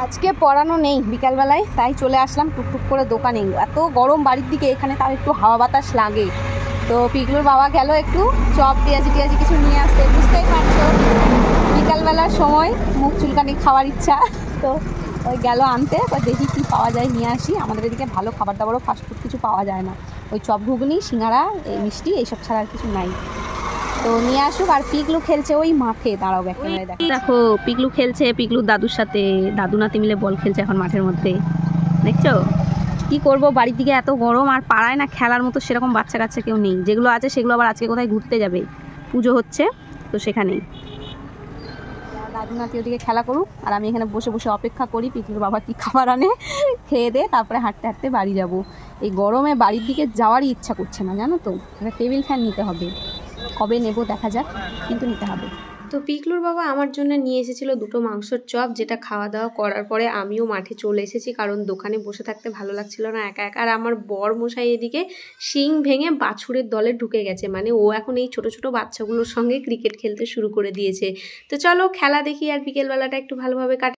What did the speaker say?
আজকে পড়ানো নেই বিকালবেলায়, তাই চলে আসলাম টুকটুক করে দোকানে। এত গরম বাড়ির দিকে, এখানে তাও একটু হাওয়া বাতাস লাগে। তো পিকলুর বাবা গেল একটু চপ পেঁয়াজি টিয়াজি কিছু নিয়ে আসতে। বুঝতেই পারছো বিকালবেলার সময় মুখ চুলকানি খাওয়ার ইচ্ছা, তো ওই গেল আনতে। দেখি কী পাওয়া যায় নিয়ে আসি। আমাদের এদিকে ভালো খাবার দাবারও ফাস্টফুড কিছু পাওয়া যায় না, ওই চপ ঘুগনি সিঙ্গাড়া এই মিষ্টি এইসব ছাড়া আর কিছু নাই। তো নিয়ে আসুক। আর পিকলু খেলছে ওই মাঠে, দাঁড়াও ব্যাক ক্যামেরায় দেখো পিকলু খেলছে পিকলুর দাদুর সাথে। দাদু নাতি মিলে বল খেলছে এখন মাঠের মধ্যে, দেখছো? কি করব, বাড়ির দিকে এত গরম, আর পাড়ায় না খেলার মতো সেরকম বাচ্চা কাচ্চা কেউ নেই। যেগুলো আছে সেগুলো আবার আজকে কোথায় ঘুরতে যাবে, পুজো হচ্ছে তো সেখানেই। দাদু নাতি ওদিকে খেলা করুক, আর আমি এখানে বসে বসে অপেক্ষা করি পিকলুর বাবা কি খাবার আনে, খেয়ে দে তারপরে হাঁটতে হাঁটতে বাড়ি যাব। এই গরমে বাড়ির দিকে যাওয়ারই ইচ্ছা করছে না, জানো তো। একটা টেবিল ফ্যান নিতে হবে, কবে নেব দেখা যাক, কিন্তু নিতে হবে। তো পিকলুর বাবা আমার জন্য নিয়ে এসেছিল দুটো মাংসর চপ, যেটা খাওয়া দাওয়া করার পরে আমিও মাঠে চলে এসেছি, কারণ দোকানে বসে থাকতে ভালো লাগছিল না একা একা। আর আমার বর মশাই এদিকে শিং ভেঙে বাছুরের দলে ঢুকে গেছে, মানে ও এখন এই ছোট ছোট বাচ্চাগুলোর সঙ্গে ক্রিকেট খেলতে শুরু করে দিয়েছে। তো চলো খেলা দেখি আর বিকেলবেলাটা একটু ভালোভাবে কাটে।